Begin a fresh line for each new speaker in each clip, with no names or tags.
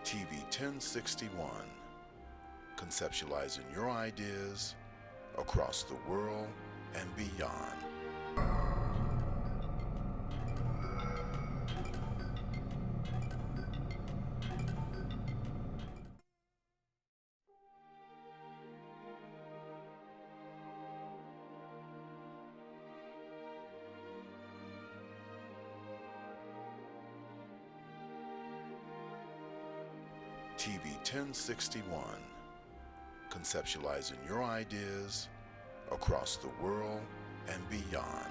TV 1061, conceptualizing your ideas across the world and beyond. TV 1061, conceptualizing your ideas across the world and beyond.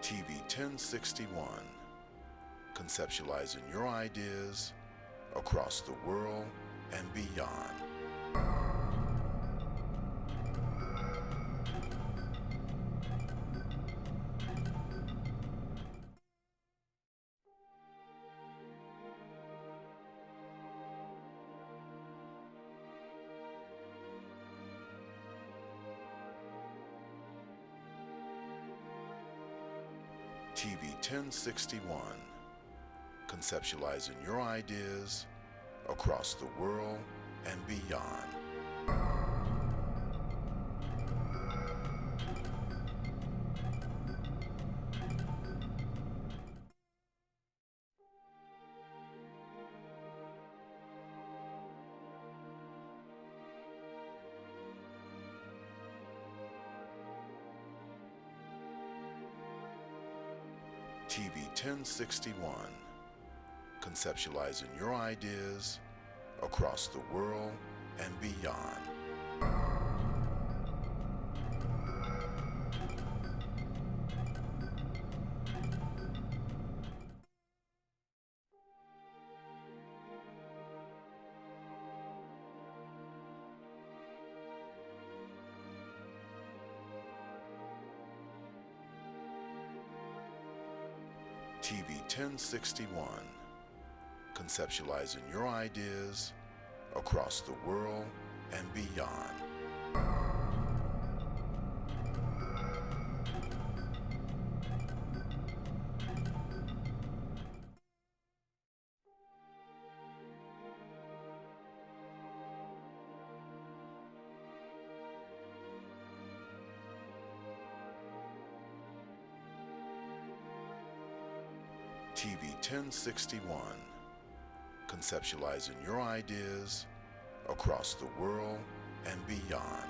TV 1061, conceptualizing your ideas across the world and beyond. TV 1061, conceptualizing your ideas across the world and beyond. TV 1061, conceptualizing your ideas across the world and beyond. TV 1061, conceptualizing your ideas across the world and beyond. TV 1061, conceptualizing your ideas across the world and beyond.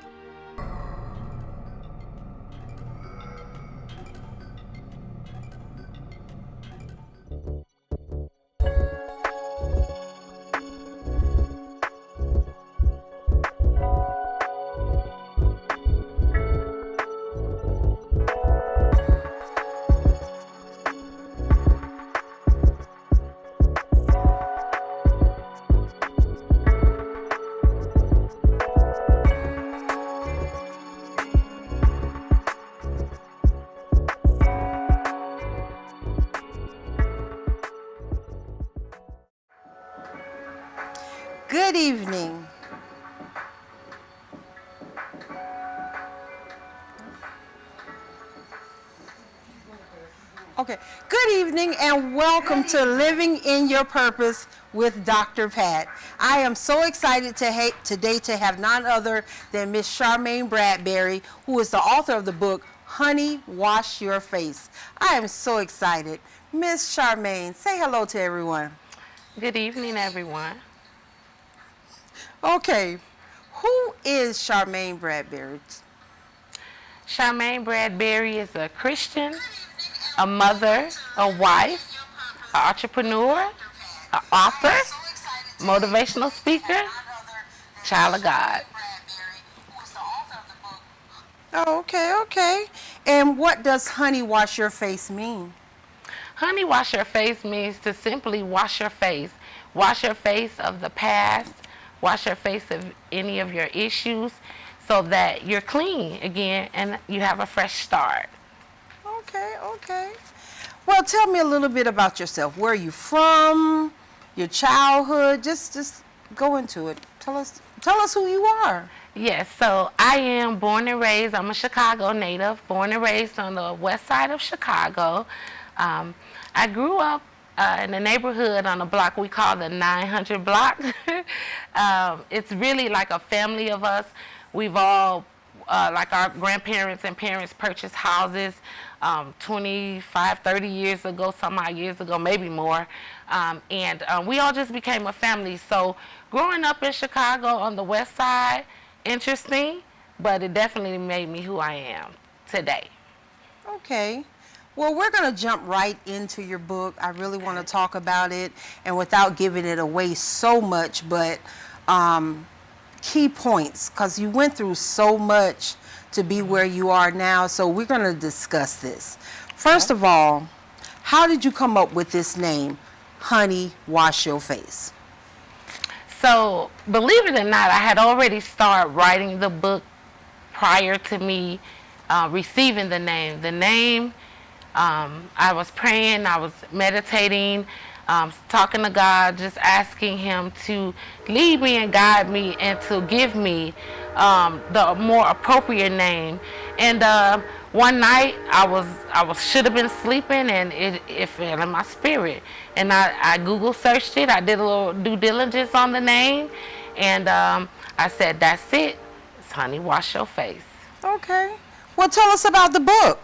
Good evening. Okay, good evening and welcome to Living in Your Purpose with Dr. Pat. I am so excited today to have none other than Miss Charmaine Bradbury, who is the author of the book, Honey, Wash Your Face. I am so excited. Miss Charmaine, say hello to everyone.
Good evening, everyone.
Okay, who is Charmaine Bradbury?
Charmaine Bradbury is a Christian, a mother, a wife, an entrepreneur, an author, motivational speaker, child of God.
Oh, okay. And what does Honey Wash Your Face mean?
Honey Wash Your Face means to simply wash your face. Wash your face of the past, wash your face of any of your issues so that you're clean again and you have a fresh start.
Okay, okay. Well, tell me a little bit about yourself. Where are you from? Your childhood? Just go into it. Tell us who you are.
Yes, so I am born and raised, I'm a Chicago native, born and raised on the west side of Chicago. Um, I grew up in a neighborhood on a block we call the 900 block. It's really like a family of us. We've all, like our grandparents and parents purchased houses 25, 30 years ago, some odd years ago, maybe more. And we all just became a family. So growing up in Chicago on the west side, interesting, but it definitely made me who I am today.
Okay. Well, we're going to jump right into your book. I really want to talk about it, and without giving it away so much, but key points, because you went through so much to be where you are now, so we're going to discuss this. First of all, how did you come up with this name, Honey Wash Your Face?
So, believe it or not, I had already started writing the book prior to me receiving the name. The name, I was praying, I was meditating, talking to God, just asking Him to lead me and guide me and to give me the more appropriate name. And one night I should have been sleeping, and it fell in my spirit. And I Google searched it. I did a little due diligence on the name, and I said, "That's it. It's Honey Wash Your Face."
Okay. Well, tell us about the book.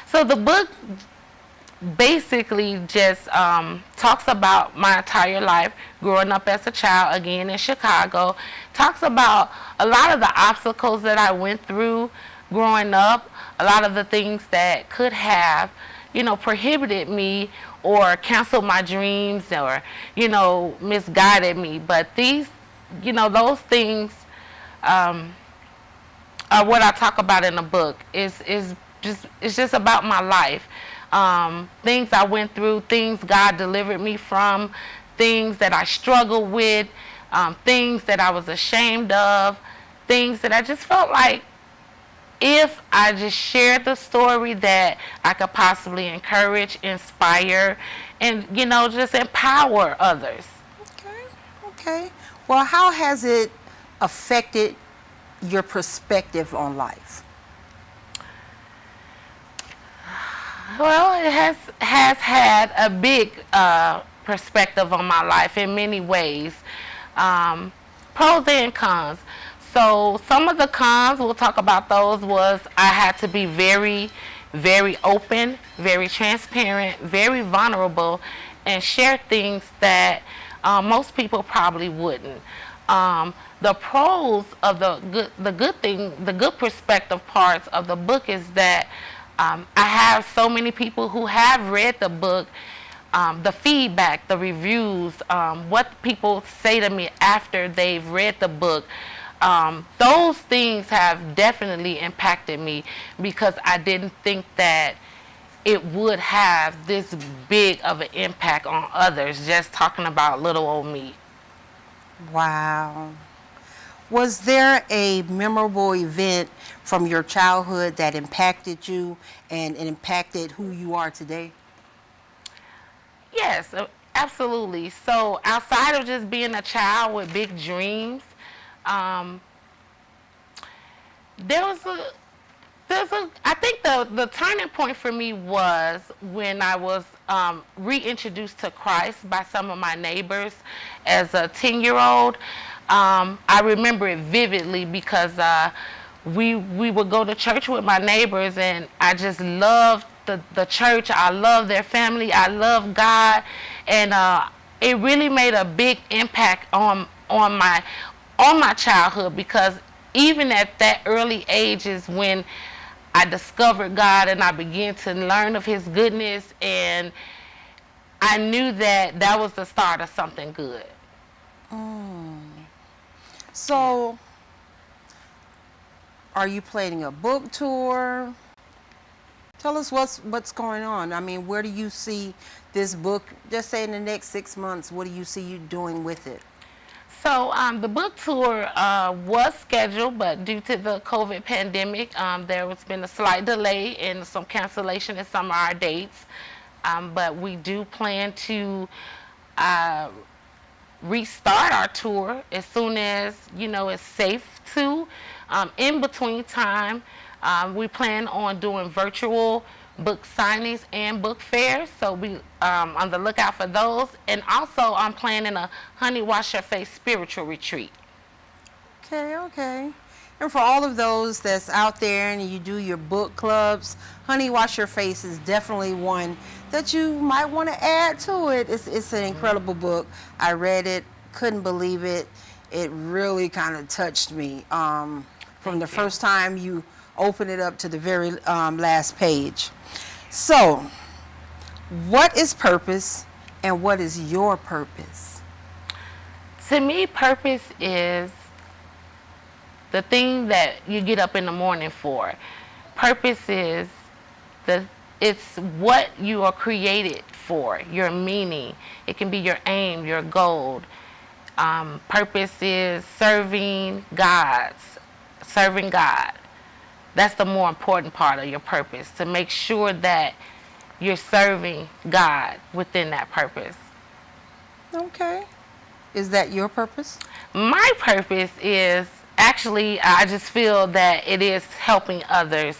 So the book basically just talks about my entire life growing up as a child, again in Chicago. Talks about a lot of the obstacles that I went through growing up, a lot of the things that could have, prohibited me or canceled my dreams or, misguided me. But these, those things are what I talk about in the book. It's just about my life. Things I went through, things God delivered me from, things that I struggled with, things that I was ashamed of, things that I just felt like if I just shared the story that I could possibly encourage, inspire, and, just empower others.
Okay. Well, how has it affected your perspective on life?
Well, it has had a big perspective on my life in many ways. Pros and cons. So some of the cons, we'll talk about those, was I had to be very, very open, very transparent, very vulnerable, and share things that most people probably wouldn't. The pros of the good perspective parts of the book is that I have so many people who have read the book, the feedback, the reviews, what people say to me after they've read the book. Those things have definitely impacted me because I didn't think that it would have this big of an impact on others, just talking about little old me.
Wow. Was there a memorable event from your childhood that impacted you and impacted who you are today?
Yes, absolutely. So outside of just being a child with big dreams, I think the turning point for me was when I was reintroduced to Christ by some of my neighbors as a 10-year-old. I remember it vividly because we would go to church with my neighbors, and I just loved the church. I loved their family. I loved God, and it really made a big impact on my childhood, because even at that early age is when I discovered God and I began to learn of His goodness, and I knew that was the start of something good.
So, are you planning a book tour? Tell us what's going on. I mean, where do you see this book, just say in the next 6 months, what do you see you doing with it?
So the book tour was scheduled, but due to the COVID pandemic, there has been a slight delay and some cancellation in some of our dates. But we do plan to uh, restart our tour as soon as it's safe to. In between time, we plan on doing virtual book signings and book fairs, so we on the lookout for those. And also, I'm planning a Honey Wash Your Face spiritual retreat.
Okay. And for all of those that's out there and you do your book clubs, Honey Wash Your Face is definitely one that you might want to add to it. It's an incredible book. I read it, couldn't believe it. It really kind of touched me from the first time you open it up to the very last page. So, what is purpose and what is your purpose?
To me, purpose is the thing that you get up in the morning for. Purpose is it's what you are created for, your meaning. It can be your aim, your goal. Purpose is serving God. That's the more important part of your purpose, to make sure that you're serving God within that purpose.
Okay. Is that your purpose?
My purpose is actually, I just feel that it is helping others.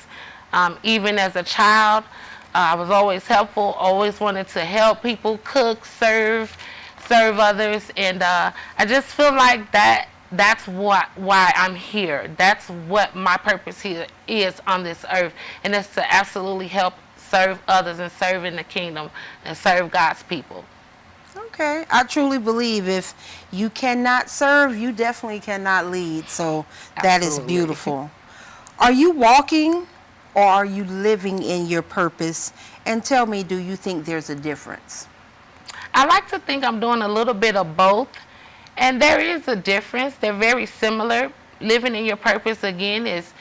Even as a child, I was always helpful, always wanted to help people, cook, serve others, and I just feel like that's why I'm here. That's what my purpose here is on this earth, and it's to absolutely help serve others and serve in the kingdom and serve God's people.
Okay. I truly believe if you cannot serve, you definitely cannot lead. So that is
Absolutely.
beautiful. Are you walking or are you living in your purpose? And tell me, do you think there's a difference?
I like to think I'm doing a little bit of both, and there is a difference. They're very similar. Living in your purpose, again, is,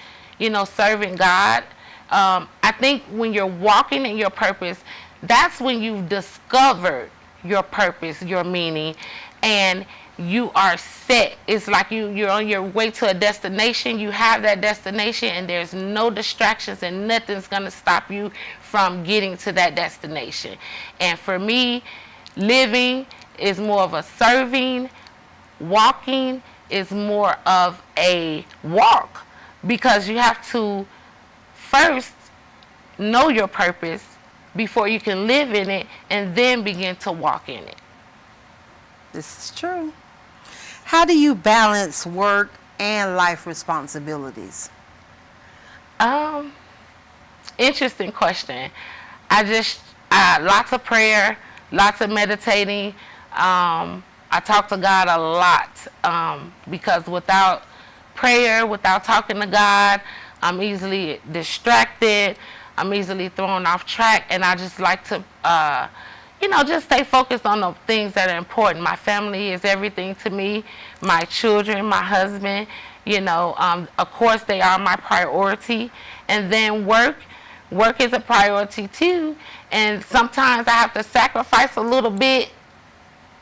serving God. I think when you're walking in your purpose, that's when you've discovered your purpose, your meaning, and you are set. It's like you're on your way to a destination. You have that destination, and there's no distractions, and nothing's going to stop you from getting to that destination. And for me, living is more of a serving. Walking is more of a walk, because you have to first know your purpose before you can live in it and then begin to walk in it.
This is true. How do you balance work and life responsibilities?
Interesting question. Lots of prayer, lots of meditating. I talk to God a lot, because without prayer, without talking to God, I'm easily distracted. I'm easily thrown off track, and I just like to, just stay focused on the things that are important. My family is everything to me. My children, my husband, of course they are my priority. And then work is a priority too. And sometimes I have to sacrifice a little bit,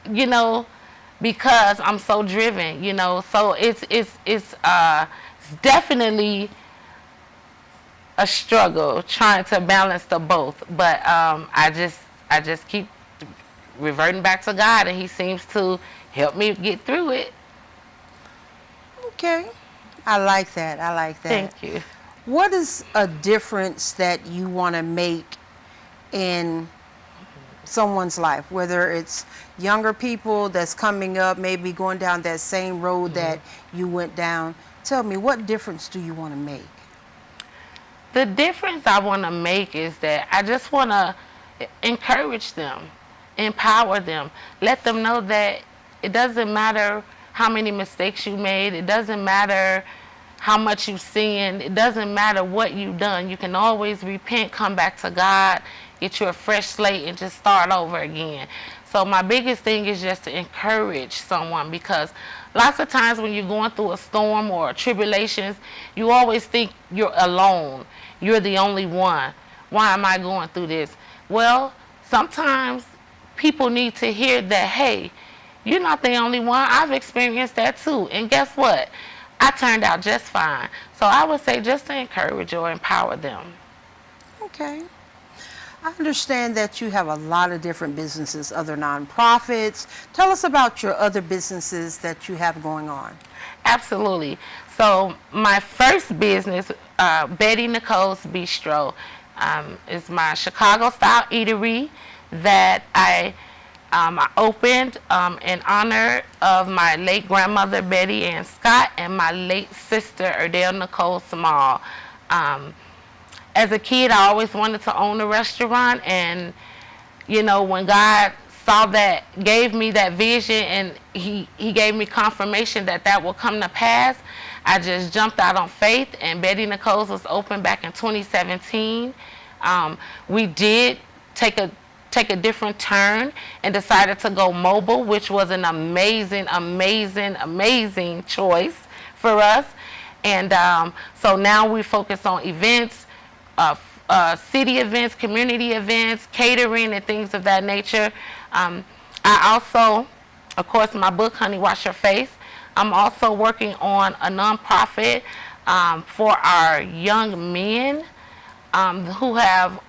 because I'm so driven, So it's definitely a struggle trying to balance the both. But I just keep reverting back to God, and He seems to help me get through it.
Okay. I like that.
Thank you.
What is a difference that you want to make in someone's life, whether it's younger people that's coming up, maybe going down that same road that you went down? Tell me, what difference do you want to make?
The difference I want to make is that I just want to encourage them, empower them, let them know that it doesn't matter how many mistakes you made, it doesn't matter how much you've sinned, it doesn't matter what you've done. You can always repent, come back to God, get you a fresh slate, and just start over again. So my biggest thing is just to encourage someone, because lots of times when you're going through a storm or tribulations, you always think you're alone. You're the only one. Why am I going through this? Well, sometimes people need to hear that, hey, You're not the only one. I've experienced that too. And guess what? I turned out just fine. So I would say just to encourage or empower them.
Okay. I understand that you have a lot of different businesses, other nonprofits. Tell us about your other businesses that you have going on.
Absolutely. So my first business, Betty Nicole's Bistro, is my Chicago-style eatery that I opened in honor of my late grandmother, Betty Ann Scott, and my late sister, Erdell Nicole Small. As a kid, I always wanted to own a restaurant, and you know, when God saw that, gave me that vision, and he gave me confirmation that that will come to pass, I just jumped out on faith, and Betty Nicole's was open back in 2017. We did take a different turn and decided to go mobile, which was an amazing choice for us. And so now we focus on events, city events, community events, catering, and things of that nature. I also, of course, my book, Honey Wash Your Face. I'm also working on a nonprofit for our young men who have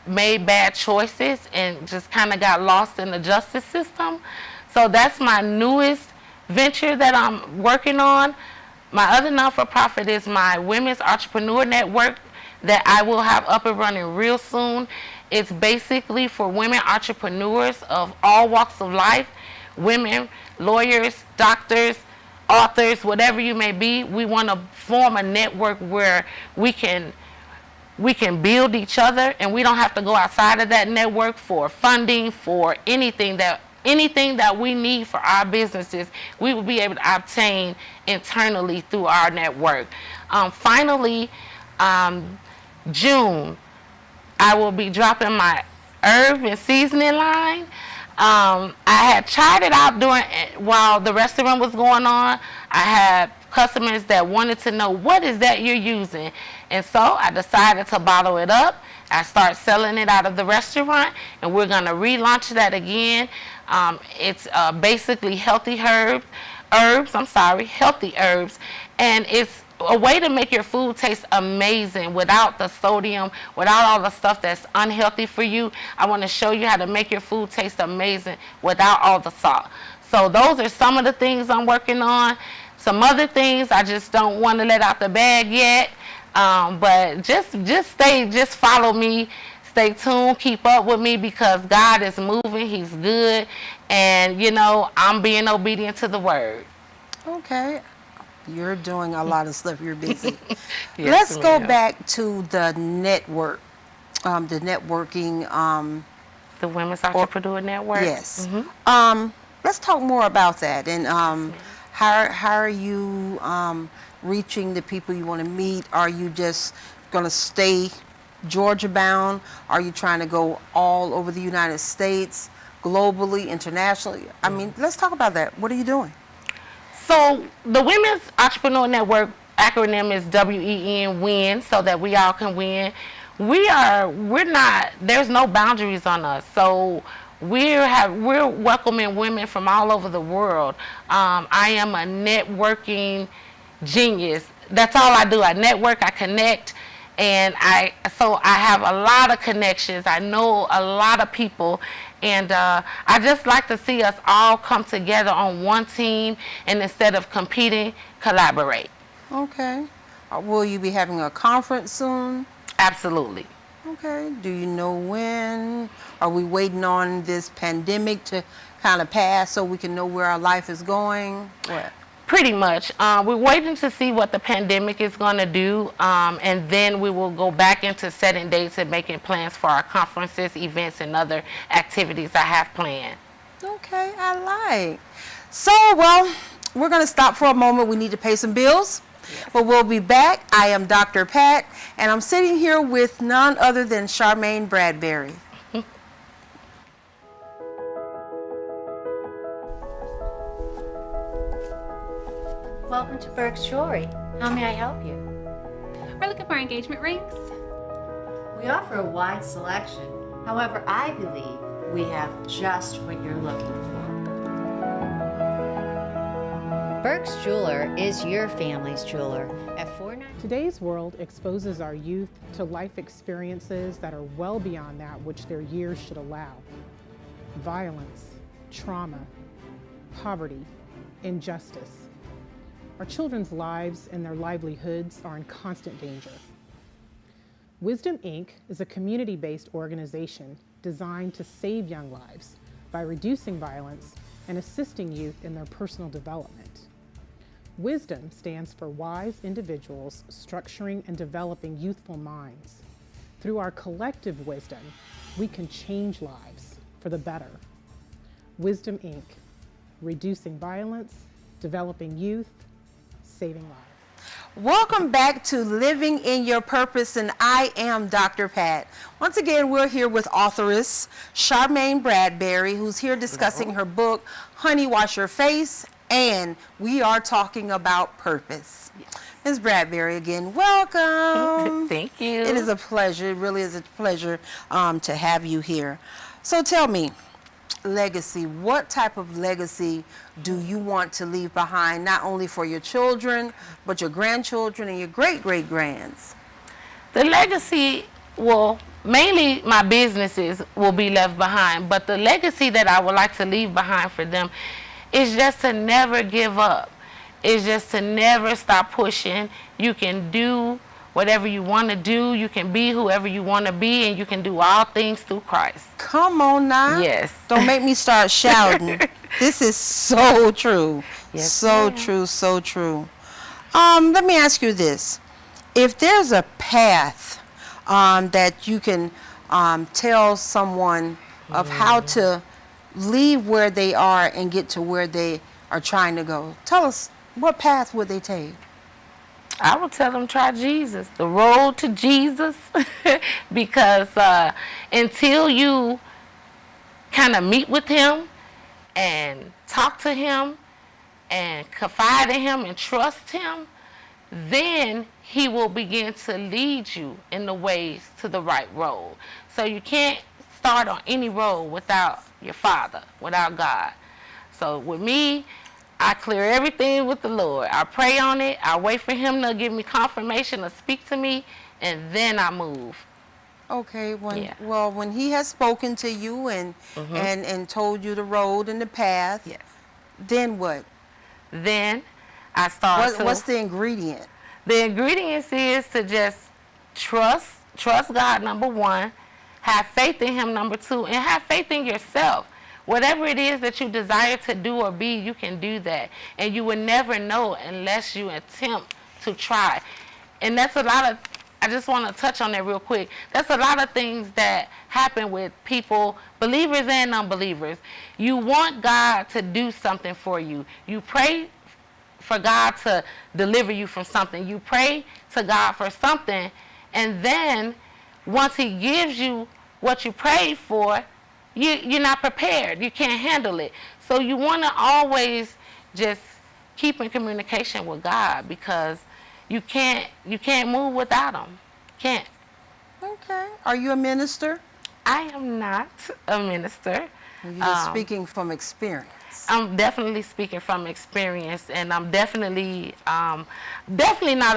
made bad choices and just kind of got lost in the justice system. So that's my newest venture that I'm working on. My other non-for-profit is my Women's Entrepreneur Network that I will have up and running real soon. It's basically for women entrepreneurs of all walks of life, women, lawyers, doctors, authors, whatever you may be. We want to form a network where we can build each other, and we don't have to go outside of that network for funding, for anything that we need for our businesses. We will be able to obtain internally through our network. Finally, June, I will be dropping my herb and seasoning line. I had tried it out while the restaurant was going on. I had customers that wanted to know, what is that you're using? And so I decided to bottle it up. I start selling it out of the restaurant, and we're going to relaunch that again. It's basically healthy herbs, and it's a way to make your food taste amazing without the sodium, without all the stuff that's unhealthy for you. I want to show you how to make your food taste amazing without all the salt. So those are some of the things I'm working on. Some other things I just don't want to let out the bag yet. But just follow me, stay tuned, keep up with me, because God is moving, He's good, and you know, I'm being obedient to the word.
Okay. You're doing a lot of stuff. You're busy.
Yes,
Let's go back to the network, the networking.
The Women's Entrepreneur Network.
Yes.
Mm-hmm.
Let's talk more about that. And how are you reaching the people you want to meet? Are you just going to stay Georgia bound? Are you trying to go all over the United States, globally, internationally? I mean, let's talk about that. What are you doing?
So the Women's Entrepreneur Network acronym is WEN, WIN, so that we all can win. There's no boundaries on us. So we're welcoming women from all over the world. I am a networking genius. That's all I do. I network, I connect, and I have a lot of connections. I know a lot of people, and I just like to see us all come together on one team, and instead of competing, collaborate.
Okay. Will you be having a conference soon?
Absolutely.
Okay. Do you know when? Are we waiting on this pandemic to kind of pass so we can know where our life is going? What?
Pretty much. We're waiting to see what the pandemic is going to do, and then we will go back into setting dates and making plans for our conferences, events, and other activities I have planned.
Okay, I like. So, well, we're going to stop for a moment. We need to pay some bills, but we'll be back. I am Dr. Pat, and I'm sitting here with none other than Charmaine Bradbury.
Welcome to Burke's Jewelry. How may I help you?
We're looking for engagement rings.
We offer a wide selection. However, I believe we have just what you're looking for. Burke's Jeweler is your family's jeweler at 49.
Today's world exposes our youth to life experiences that are well beyond that which their years should allow. Violence, trauma, poverty, injustice. Our children's lives and their livelihoods are in constant danger. Wisdom, Inc. is a community-based organization designed to save young lives by reducing violence and assisting youth in their personal development. Wisdom stands for wise individuals structuring and developing youthful minds. Through our collective wisdom, we can change lives for the better. Wisdom, Inc. Reducing violence, developing youth, saving lives.
Welcome back to Living in Your Purpose, and I am Dr. Pat. Once again, we're here with authoress Charmaine Bradbury, who's here discussing her book, Honey, Wash Your Face, and we are talking about purpose. Yes. Ms. Bradbury, again, welcome.
Thank you.
It is a pleasure. It really is a pleasure to have you here. So tell me, legacy, what type of legacy do you want to leave behind, not only for your children, but your grandchildren and your great-great-grands?
The legacy will, mainly my businesses will be left behind, but the legacy that I would like to leave behind for them is just to never give up. It's just to never stop pushing. You can do whatever you want to do. You can be whoever you want to be, and you can do all things through Christ.
Come on now.
Yes.
Don't make me start shouting. This is so true.
Yes,
so
ma'am.
true, so true. Let me ask you this. If there's a path that you can tell someone of how to leave where they are and get to where they are trying to go, tell us, what path would they take?
I would tell them try Jesus, the road to Jesus, because until you kind of meet with him and talk to him and confide in him and trust him, then he will begin to lead you in the ways to the right road. So you can't start on any road without your Father, without God. So with me, I clear everything with the Lord. I pray on it. I wait for him to give me confirmation or speak to me, and then I move.
Okay, when he has spoken to you and told you the road and the path,
Yes.
then what?
Then I start
What's the ingredient?
The ingredients is to just trust God, number one, have faith in him, number two, and have faith in yourself. Whatever it is that you desire to do or be, you can do that. And you will never know unless you attempt to try. And that's a lot of, I just want to touch on that real quick. That's a lot of things that happen with people, believers and unbelievers. You want God to do something for you. You pray for God to deliver you from something. You pray to God for something, and then once he gives you what you prayed for, you're not prepared. You can't handle it. So you want to always just keep in communication with God, because you can't move without him. Can't.
Okay. Are you a minister?
I am not a minister.
You're just speaking from experience.
I'm definitely speaking from experience, and I'm definitely not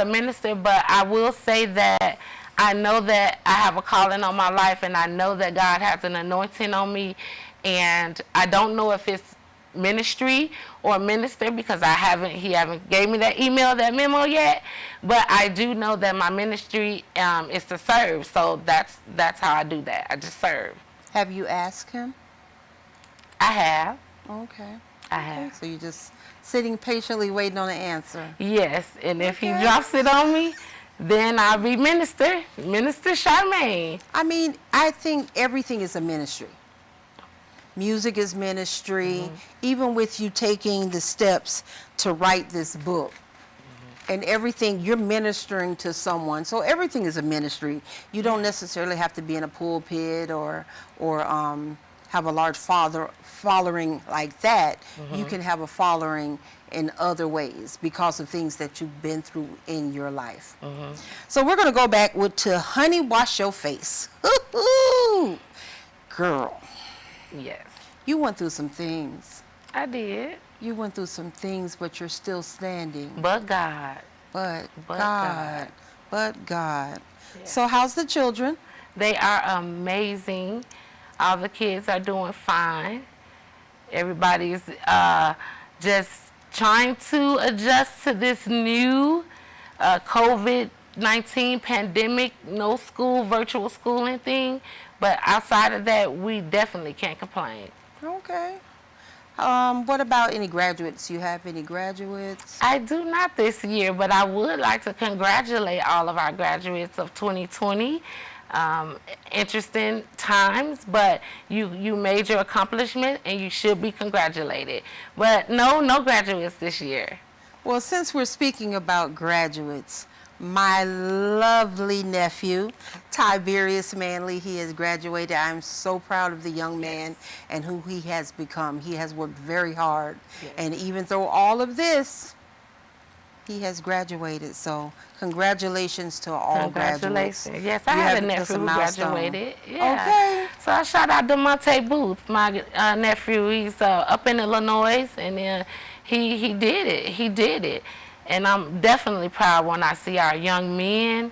a minister, but I will say that I know that I have a calling on my life, and I know that God has an anointing on me, and I don't know if it's ministry or minister, because he haven't gave me that email, that memo yet, but I do know that my ministry is to serve, so that's how I do that. I just serve.
Have you asked him?
I have.
Okay.
I have.
So you're just sitting patiently waiting on an answer.
Yes, and if he drops it on me, then I'll be Minister Charmaine.
I mean, I think everything is a ministry. Music is ministry, even with you taking the steps to write this book. And everything, you're ministering to someone. So everything is a ministry. You don't necessarily have to be in a pulpit or have a large following like that. You can have a following in other ways because of things that you've been through in your life. So we're going to go back to Honey, Wash Your Face. Girl.
Yes.
You went through some things.
I did.
You went through some things, but you're still standing.
But God.
But
But
God. But God.
Yes.
So how's the children?
They are amazing. All the kids are doing fine. Everybody's just trying to adjust to this new COVID-19 pandemic, no school, virtual schooling thing. But outside of that, we definitely can't complain.
Okay. What about any graduates? You have any graduates?
I do not this year, but I would like to congratulate all of our graduates of 2020. Interesting times, but you made your accomplishment and you should be congratulated. But no graduates this year.
Well, since we're speaking about graduates, my lovely nephew, Tiberius Manley, he has graduated. I'm so proud of the young man and who he has become. He has worked very hard.
Yes.
And even through all of this, he has graduated. So congratulations to all graduates.
Congratulations. Yes, I had a nephew who graduated. Yeah.
Okay.
So I shout out to Monte Booth, my nephew. He's up in Illinois, and he did it. He did it. And I'm definitely proud when I see our young men,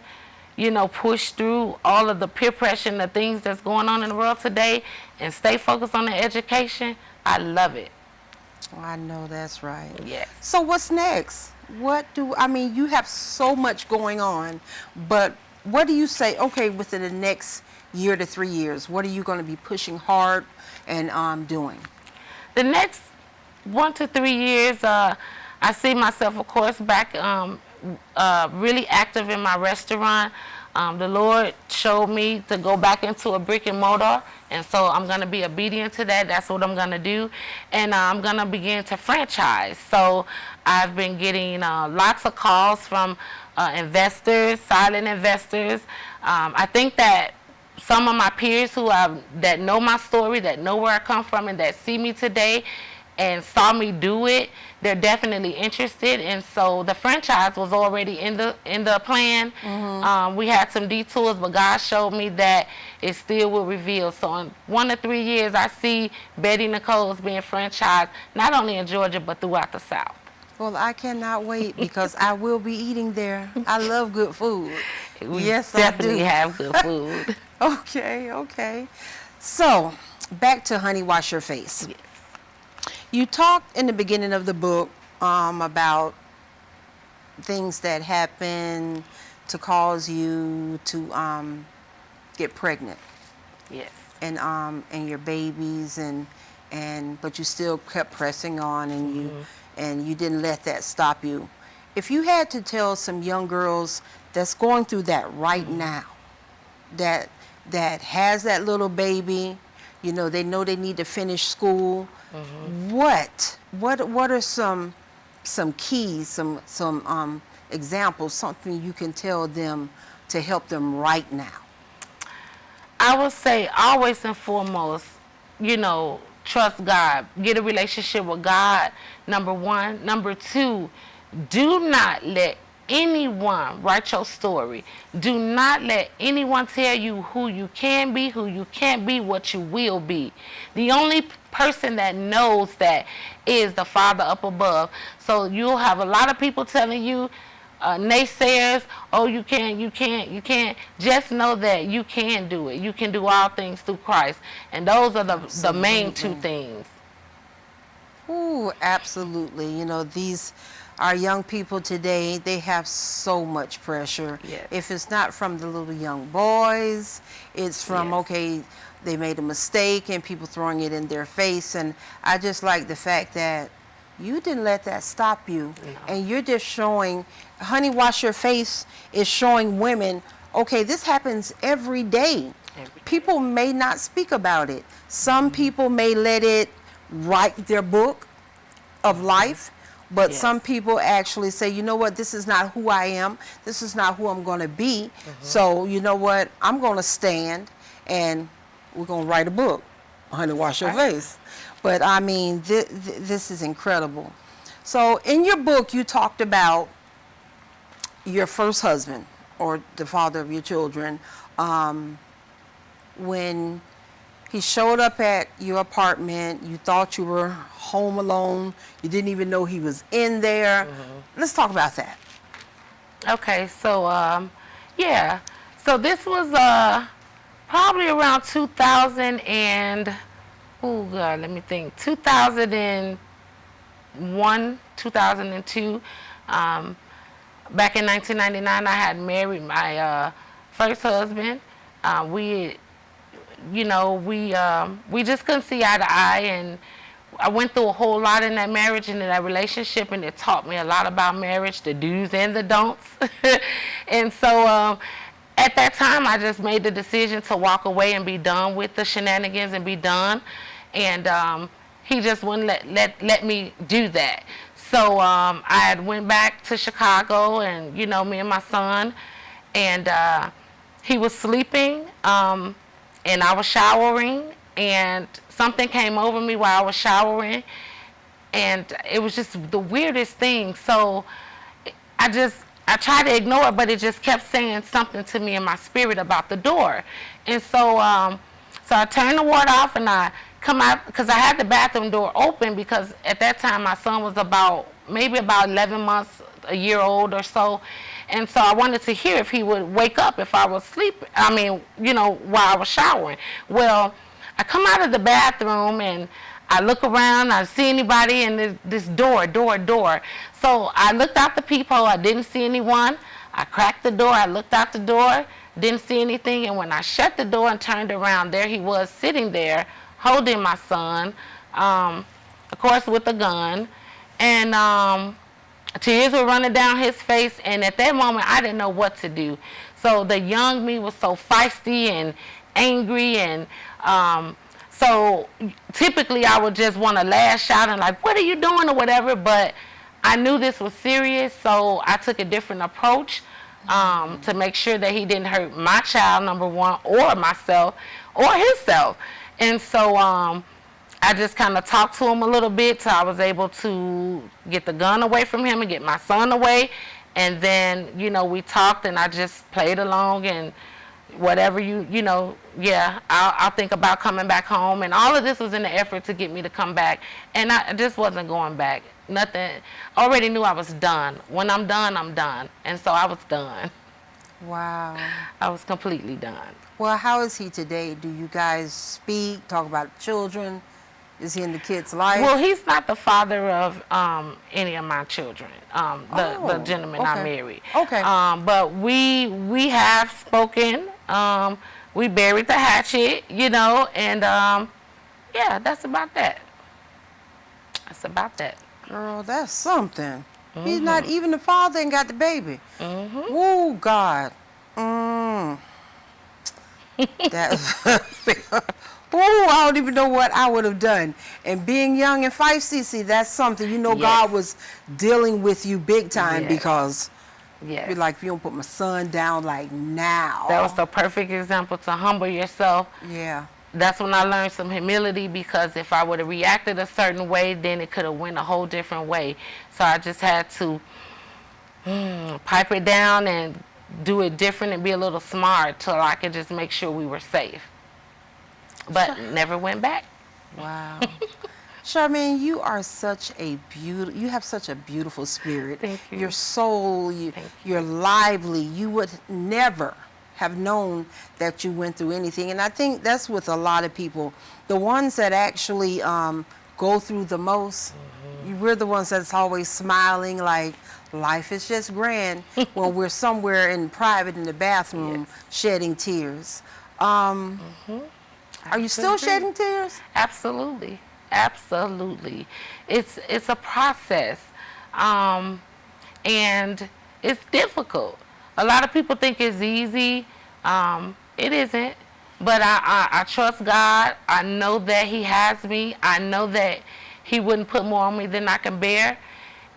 push through all of the peer pressure and the things that's going on in the world today and stay focused on their education. I love it.
I know that's right.
Yes.
So what's next? You have so much going on, but what do you say, okay, within the next year to 3 years, what are you going to be pushing hard and doing?
The next 1 to 3 years, I see myself, of course, back really active in my restaurant. The Lord showed me to go back into a brick and mortar, and so I'm going to be obedient to that. That's what I'm going to do, and I'm going to begin to franchise. So I've been getting lots of calls from investors, silent investors. I think that some of my peers that know my story, that know where I come from, and that see me today and saw me do it, they're definitely interested. And so the franchise was already in the plan. Mm-hmm. We had some detours, but God showed me that it still will reveal. So in 1 to 3 years, I see Betty Nicole's being franchised not only in Georgia but throughout the South.
Well, I cannot wait because I will be eating there. I love good food. Yes,
definitely
I do.
have good food.
Okay. So back to Honey Wash Your Face.
Yes.
You talked in the beginning of the book about things that happen to cause you to get pregnant.
Yes.
And your babies but you still kept pressing on and you didn't let that stop you. If you had to tell some young girls that's going through that right now, that has that little baby, they know they need to finish school. Mm-hmm. What are some keys, some examples, something you can tell them to help them right now?
I would say always and foremost, trust God. Get a relationship with God, number one. Number two, do not let anyone write your story. Do not let anyone tell you who you can be, who you can't be, what you will be. The only person that knows that is the Father up above. So you'll have a lot of people telling you, naysayers, oh, you can't. Just know that you can do it. You can do all things through Christ. And those are the main two things.
Ooh, absolutely. Our young people today, they have so much pressure.
Yes.
If it's not from the little young boys, it's from,
yes,
okay, they made a mistake and people throwing it in their face. And I just like the fact that you didn't let that stop you. No. And you're just showing, Honey Wash Your Face is showing women, okay, this happens every day. People may not speak about it. Some people may let it write their book of life. But yes, some people actually say, you know what, this is not who I am. This is not who I'm going to be. Mm-hmm. So, you know what, I'm going to stand and we're going to write a book, Honey Wash Your Face. But I mean, this is incredible. So in your book, you talked about your first husband or the father of your children when He showed up at your apartment. You thought you were home alone. You didn't even know he was in there. Let's talk about that.
Okay, so yeah, so this was probably around 2000 and oh god, let me think, 2001, 2002. Back in 1999, I had married my first husband. We, you know, we just couldn't see eye to eye, and I went through a whole lot in that marriage and in that relationship, and it taught me a lot about marriage, the do's and the don'ts. And so at that time, I just made the decision to walk away and be done with the shenanigans and be done. And he just wouldn't let me do that. So I had went back to Chicago, and you know, me and my son, and he was sleeping, and I was showering, and something came over me while I was showering, and it was just the weirdest thing. So I tried to ignore it, but it just kept saying something to me in my spirit about the door. And so so I turned the water off, and I come out, because I had the bathroom door open, because at that time my son was maybe about 11 months, a year old or so. And so I wanted to hear if he would wake up if I was sleeping, you know, while I was showering. Well, I come out of the bathroom and I look around, I see anybody, and this door. So I looked out the peephole, I didn't see anyone. I cracked the door, I looked out the door, didn't see anything, and when I shut the door and turned around, there he was sitting there holding my son, of course with a gun, and tears were running down his face, and at that moment I didn't know what to do. So the young me was so feisty and angry, and so typically I would just want to lash out and like, what are you doing or whatever, but I knew this was serious, so I took a different approach to make sure that he didn't hurt my child, number one, or myself, or himself. And so I just kind of talked to him a little bit till I was able to get the gun away from him and get my son away. And then, you know, we talked, and I just played along, and whatever you know, yeah, I'll think about coming back home. And all of this was in the effort to get me to come back. And I just wasn't going back. Nothing. I already knew I was done. When I'm done, I'm done. And so I was done.
Wow.
I was completely done.
Well, how is he today? Do you guys speak, talk about children? Is he in the kids' life?
Well, he's not the father of any of my children, the gentleman I married.
Okay.
But we have spoken. We buried the hatchet, you know, and yeah, that's about that. That's about that.
Girl, that's something. He's not even the father and got the baby. Oh, God. Oh, I don't even know what I would have done. And being young and feisty, see, that's something. You know,
Yes.
God was dealing with you big time,
Yes.
because
Yes.
you're like, if you don't put my son down like now.
That was the perfect example to humble yourself.
Yeah.
That's when I learned some humility, because if I would have reacted a certain way, then it could have went a whole different way. So I just had to pipe it down and do it different and be a little smart till I could just make sure we were safe. But never went back.
Wow. Charmaine, you are such a you have such a beautiful spirit.
Thank you.
Your soul, you're lively. You would never have known that you went through anything. And I think that's with a lot of people. The ones that actually go through the most, we're the ones that's always smiling like life is just grand when we're somewhere in private in the bathroom shedding tears. Are you still shedding tears?
Absolutely. Absolutely. It's a process. And it's difficult. A lot of people think it's easy. It isn't. But I trust God. I know that He has me. I know that He wouldn't put more on me than I can bear.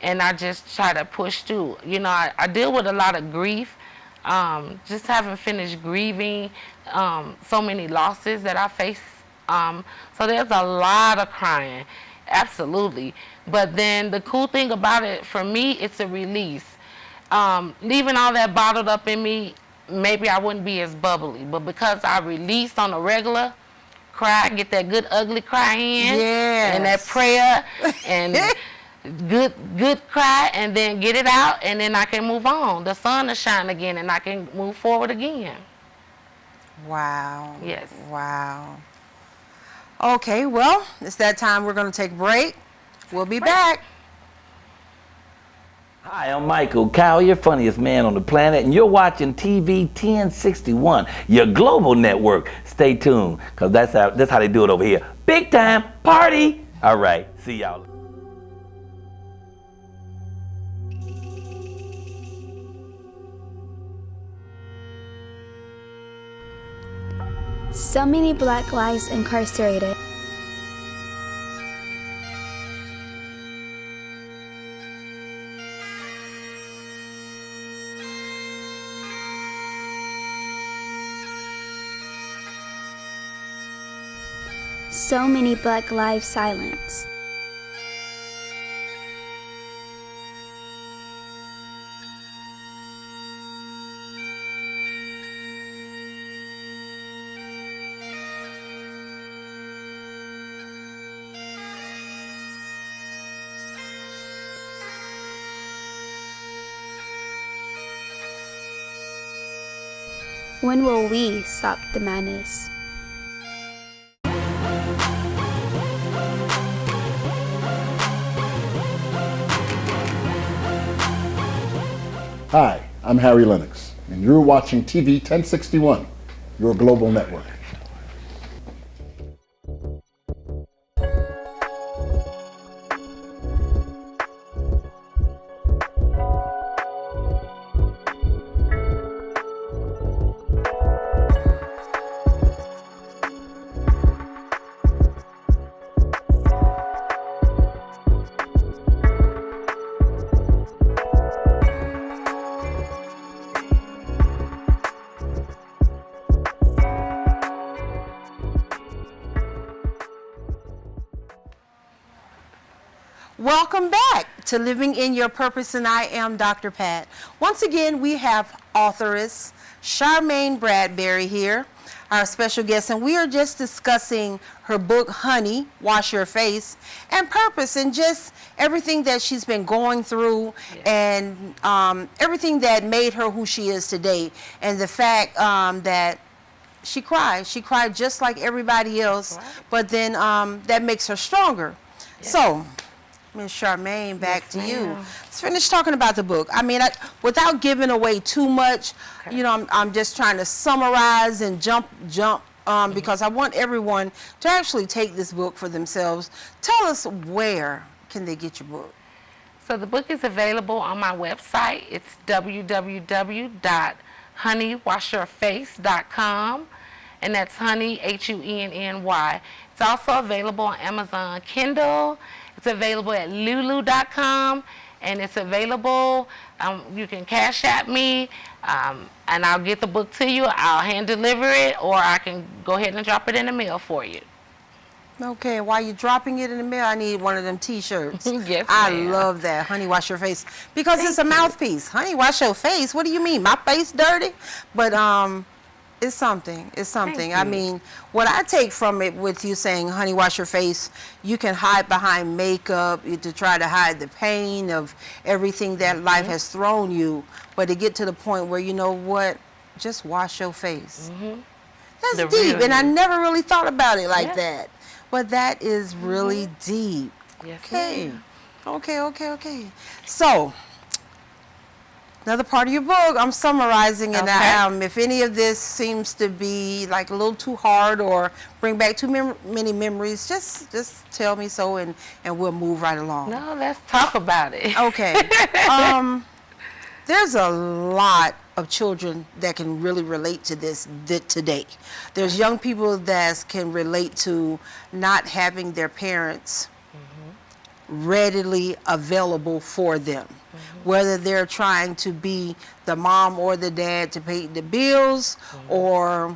And I just try to push through. You know, I deal with a lot of grief. Just haven't finished grieving so many losses that I face. So there's a lot of crying. Absolutely. But then the cool thing about it, for me, it's a release. Leaving all that bottled up in me, maybe I wouldn't be as bubbly. But because I released on a regular, cry, get that good ugly cry in,
Yes.
and that prayer, and good cry, and then get it out, and then I can move on. The sun will shine again, and I can move forward again.
Wow.
Yes.
Wow. Okay, well, it's that time. We're going to take a break. We'll be back.
Hi, I'm Michael Cow, your funniest man on the planet, and you're watching TV 1061, your global network. Stay tuned, because that's how they do it over here. Big time party. All right, see y'all.
So many Black lives incarcerated. So many Black lives silenced. When will we stop the madness?
Hi, I'm Harry Lennox, and you're watching TV 1061, your global network.
Welcome back to Living in Your Purpose, and I am Dr. Pat. Once again, we have authoress Charmaine Bradbury here, our special guest, and we are just discussing her book, Honey, Wash Your Face, and purpose, and just everything that she's been going through, and everything that made her who she is today, and the fact that she cried. She cried just like everybody else, but then that makes her stronger. So, Ms. Charmaine, back to you. Let's finish talking about the book. I mean, without giving away too much, you know, I'm just trying to summarize and jump, because I want everyone to actually take this book for themselves. Tell us, where can they get your book?
So the book is available on my website. It's www.honeywashyourface.com, and that's honey, H-U-E-N-N-Y. It's also available on Amazon Kindle. It's available at lulu.com, and it's available, you can cash at me, and I'll get the book to you. I'll hand deliver it, or I can go ahead and drop it in the mail for you.
Okay, while you're dropping it in the mail, I need one of them t-shirts.
Yes,
I
ma'am.
love that, Honey Wash Your Face, because it's a mouthpiece. Honey Wash Your Face, what do you mean? My face dirty? But it's something. It's something. I mean, what I take from it with you saying, honey, wash your face, you can hide behind makeup to try to hide the pain of everything that life has thrown you. But to get to the point where, you know what, just wash your face. That's deep. And I never really thought about it like that. But that is really deep.
Yes,
Okay.
ma'am.
Okay. So, another part of your book, I'm summarizing, and if any of this seems to be like a little too hard or bring back too many memories, just tell me so, and we'll move right along.
No, let's talk about it.
Okay. There's a lot of children that can really relate to this today. There's young people that can relate to not having their parents readily available for them. Whether they're trying to be the mom or the dad to pay the bills, or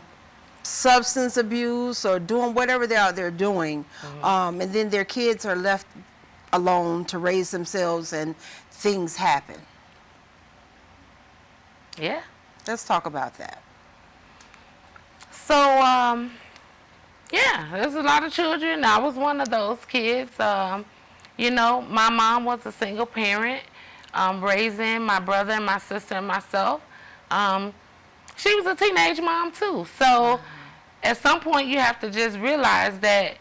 substance abuse, or doing whatever they're out there doing. And then their kids are left alone to raise themselves, and things happen.
Yeah.
Let's talk about that.
So, Yeah, there's a lot of children. I was one of those kids. You know, my mom was a single parent, raising my brother and my sister and myself. She was a teenage mom too. So at some point you have to just realize that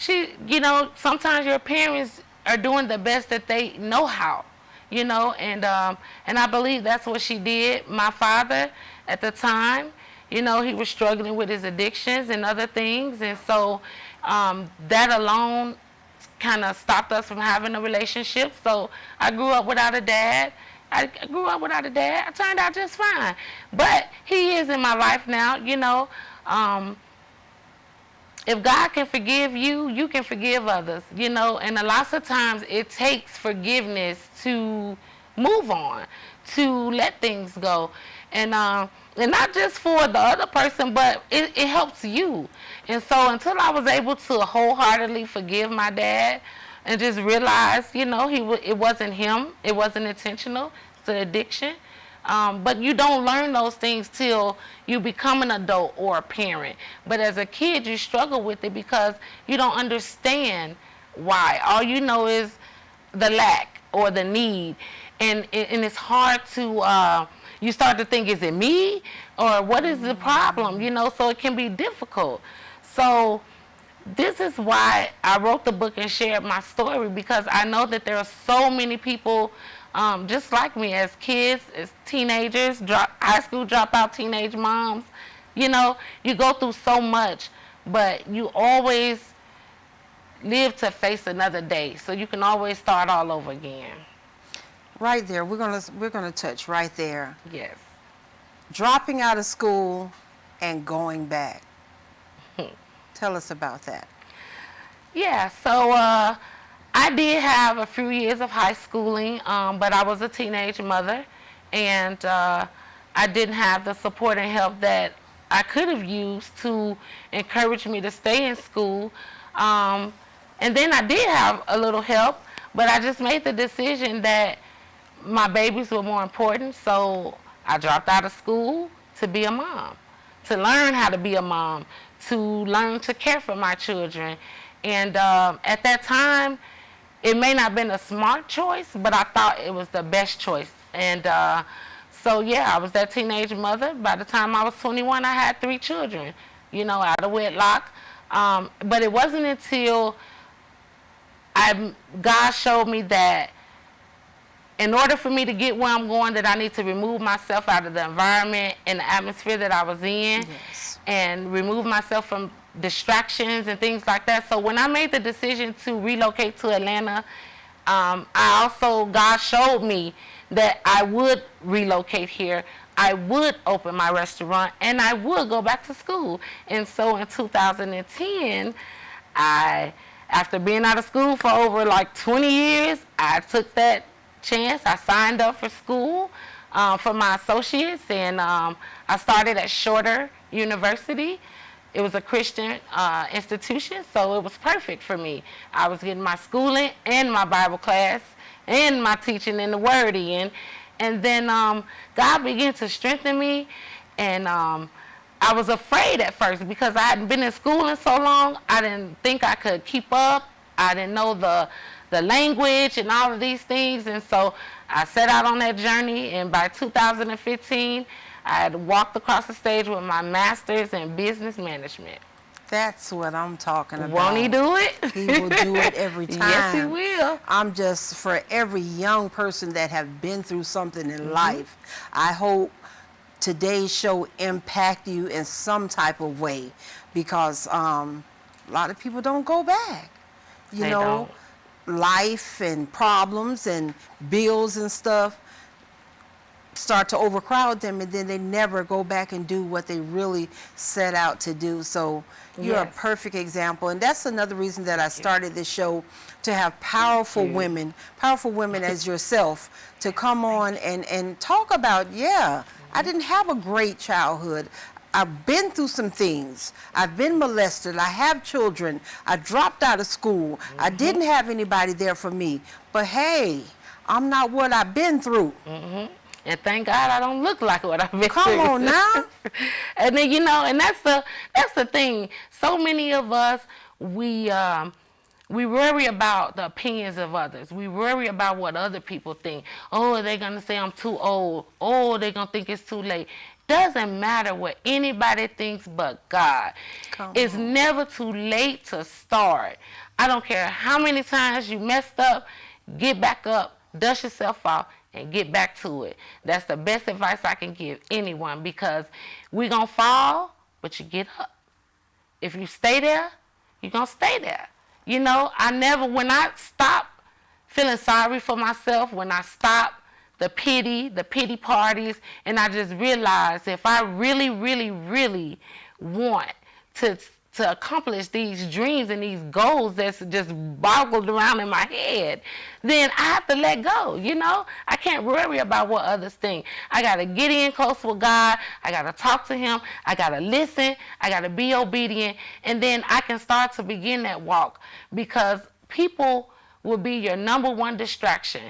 you know, sometimes your parents are doing the best that they know how, you know, and I believe that's what she did. My father at the time, you know, he was struggling with his addictions and other things, and so that alone kind of stopped us from having a relationship. So I grew up without a dad. I turned out just fine. But he is in my life now, you know. If God can forgive you, you can forgive others, you know. And a lot of times it takes forgiveness to move on, to let things go. And not just for the other person, but it helps you. And so until I was able to wholeheartedly forgive my dad and just realize, you know, it wasn't him, it wasn't intentional, it's an addiction. But you don't learn those things till you become an adult or a parent. But as a kid, you struggle with it because you don't understand why. All you know is the lack or the need. And it's hard to, you start to think, is it me? Or what is the problem? You know, so it can be difficult. So this is why I wrote the book and shared my story, because I know that there are so many people just like me, as kids, as teenagers, high school dropout teenage moms. You know, you go through so much, but you always live to face another day, so you can always start all over again.
Right there, we're gonna touch right there.
Yes.
Dropping out of school and going back. Tell us about that.
Yeah, so I did have a few years of high schooling, but I was a teenage mother, and I didn't have the support and help that I could have used to encourage me to stay in school. And then I did have a little help, but I just made the decision that my babies were more important, so I dropped out of school to be a mom, to learn how to be a mom, to learn to care for my children. And at that time, it may not have been a smart choice, but I thought it was the best choice. And so, yeah, I was that teenage mother. By the time I was 21, I had 3 children, you know, out of wedlock. But it wasn't until God showed me that in order for me to get where I'm going, that I need to remove myself out of the environment and the atmosphere that I was in, yes, and remove myself from distractions and things like that. So when I made the decision to relocate to Atlanta, God showed me that I would relocate here, I would open my restaurant, and I would go back to school. And so in 2010, after being out of school for over like 20 years, I took that chance. I signed up for school for my associates, and I started at Shorter University. It was a Christian institution, so it was perfect for me. I was getting my schooling and my Bible class and my teaching in the Word in. And then God began to strengthen me, and I was afraid at first because I hadn't been in school in so long. I didn't think I could keep up. I didn't know the language and all of these things, and so I set out on that journey, and by 2015, I had walked across the stage with my master's in business management.
That's what I'm talking about.
Won't he do it?
He will do it every time.
Yes, he will.
I'm just, for every young person that have been through something in life, I hope today's show impact you in some type of way, because a lot of people don't go back. You know, don't. Life and problems and bills and stuff start to overcrowd them, and then they never go back and do what they really set out to do. So you're a perfect example, and that's another reason that I started this show, to have powerful women as yourself, to come on and talk about, I didn't have a great childhood. I've been through some things. I've been molested. I have children. I dropped out of school. I didn't have anybody there for me. But hey, I'm not what I've been through.
And thank God I don't look like what I've been through.
Come on now.
And then, you know, and that's the thing. So many of us, we worry about the opinions of others. We worry about what other people think. Oh, they're going to say I'm too old. Oh, they're going to think it's too late. Doesn't matter what anybody thinks but God. It's never too late to start. I don't care how many times you messed up, get back up, dust yourself off, and get back to it. That's the best advice I can give anyone, because we're going to fall, but you get up. If you stay there, you're going to stay there. You know, when I stop feeling sorry for myself, when I stop the pity parties, and I just realized if I really, really, really want to accomplish these dreams and these goals that's just boggled around in my head, then I have to let go, you know? I can't worry about what others think. I got to get in close with God. I got to talk to him. I got to listen. I got to be obedient. And then I can start to begin that walk, because people will be your number one distraction.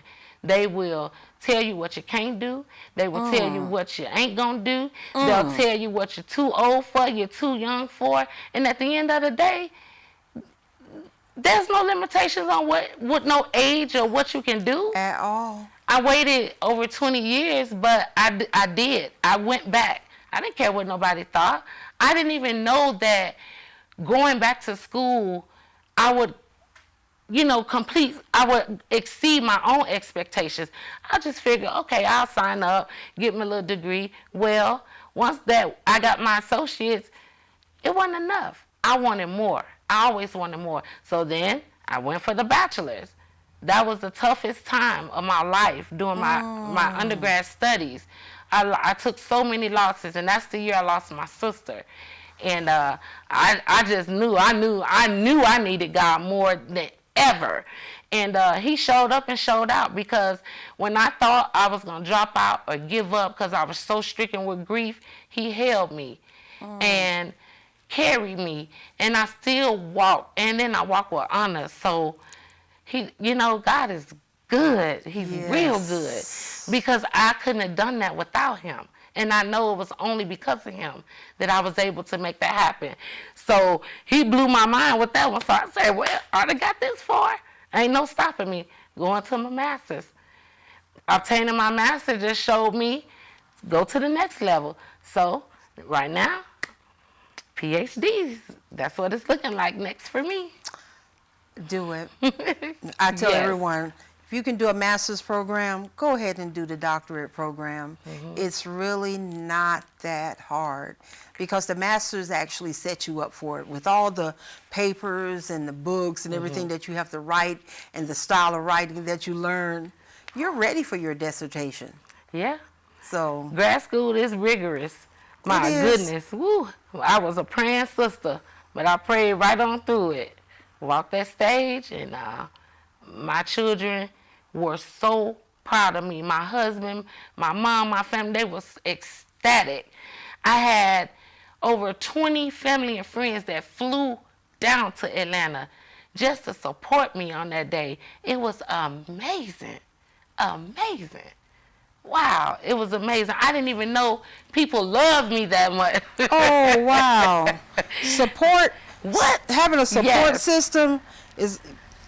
They will tell you what you can't do. They will tell you what you ain't gonna do. They'll tell you what you're too old for, you're too young for. And at the end of the day, there's no limitations on what no age or what you can do.
At all.
I waited over 20 years, but I did. I went back. I didn't care what nobody thought. I didn't even know that going back to school, I would I would exceed my own expectations. I just figured, okay, I'll sign up, get my little degree. Well, once that I got my associates, it wasn't enough. I wanted more. I always wanted more. So then I went for the bachelor's. That was the toughest time of my life during my undergrad studies. I took so many losses, and that's the year I lost my sister. And I just knew I needed God more than ever. And he showed up and showed out, because when I thought I was going to drop out or give up because I was so stricken with grief, he held me and carried me, and I still walk, and then I walk with honor. So God is good. He's real good, because I couldn't have done that without him. And I know it was only because of him that I was able to make that happen. So he blew my mind with that one. So I said, well, I done got this far. Ain't no stopping me going to my master's. Obtaining my master's just showed me go to the next level. So right now, PhDs, that's what it's looking like next for me.
Do it. I tell everyone, if you can do a master's program, go ahead and do the doctorate program. It's really not that hard, because the master's actually set you up for it with all the papers and the books and everything that you have to write, and the style of writing that you learn. You're ready for your dissertation.
Yeah.
So
grad school is rigorous. My goodness. Woo. I was a praying sister, but I prayed right on through it. Walked that stage, and my children were so proud of me. My husband, my mom, my family, they was ecstatic. I had over 20 family and friends that flew down to Atlanta just to support me on that day. It was amazing. Amazing. Wow, it was amazing. I didn't even know people loved me that much.
Oh, wow. Support.
What?
Having a support system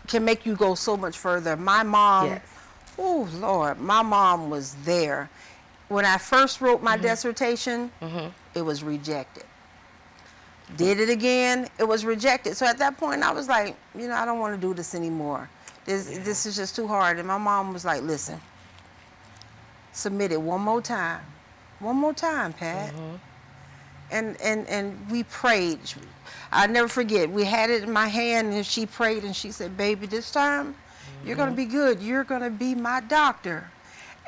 can make you go so much further. My mom, oh Lord, my mom was there. When I first wrote my dissertation, it was rejected. Did it again, it was rejected. So at that point, I was like, I don't want to do this anymore. This is just too hard. And my mom was like, listen, submit it one more time. One more time, Pat. And we prayed. I'll never forget, we had it in my hand, and she prayed, and she said, baby, this time, you're going to be good. You're going to be my doctor.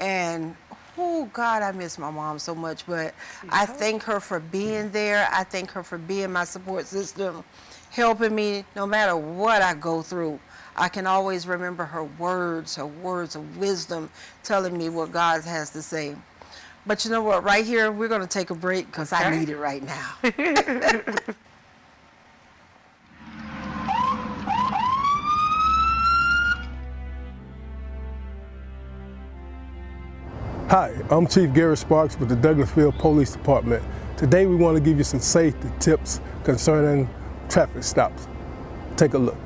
And, oh, God, I miss my mom so much, but I thank her for being there. I thank her for being my support system, helping me no matter what I go through. I can always remember her words of wisdom, telling me what God has to say. But you know what, right here, we're going to take a break, because I need it right now.
Hi, I'm Chief Gary Sparks with the Douglasville Police Department. Today we want to give you some safety tips concerning traffic stops. Take a look.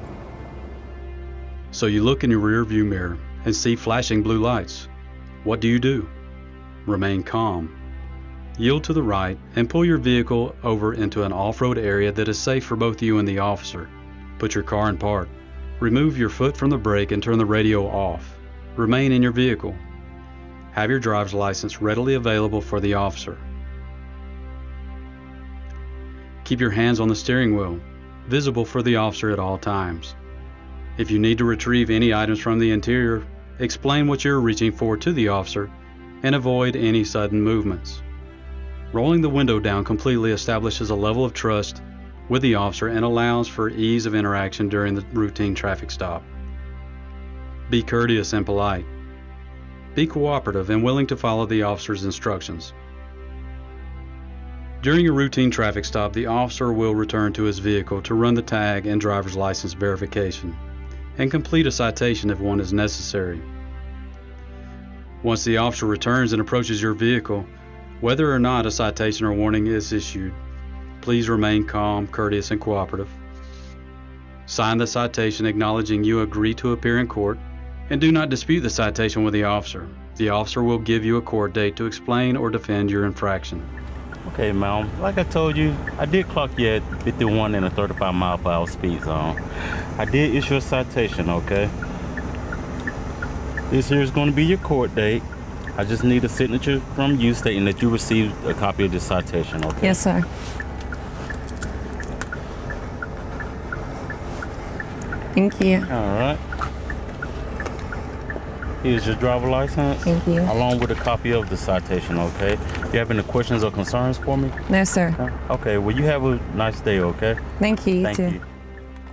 So you look in your rearview mirror and see flashing blue lights. What do? Remain calm. Yield to the right and pull your vehicle over into an off-road area that is safe for both you and the officer. Put your car in park. Remove your foot from the brake and turn the radio off. Remain in your vehicle. Have your driver's license readily available for the officer. Keep your hands on the steering wheel, visible for the officer at all times. If you need to retrieve any items from the interior, explain what you're reaching for to the officer and avoid any sudden movements. Rolling the window down completely establishes a level of trust with the officer and allows for ease of interaction during the routine traffic stop. Be courteous and polite. Be cooperative and willing to follow the officer's instructions. During a routine traffic stop, the officer will return to his vehicle to run the tag and driver's license verification and complete a citation if one is necessary. Once the officer returns and approaches your vehicle, whether or not a citation or warning is issued, please remain calm, courteous, and cooperative. Sign the citation acknowledging you agree to appear in court, and do not dispute the citation with the officer. The officer will give you a court date to explain or defend your infraction.
Okay, ma'am. Like I told you, I did clock you at 51 in a 35 mile per hour speed zone. I did issue a citation, okay? This here is going to be your court date. I just need a signature from you stating that you received a copy of this citation, okay?
Yes, sir. Thank you.
All right. Here's your driver license.
Thank you.
Along with a copy of the citation, okay? Do you have any questions or concerns for me?
No, sir.
Okay, well, you have a nice day, okay?
Thank you,
Thank
too.
you.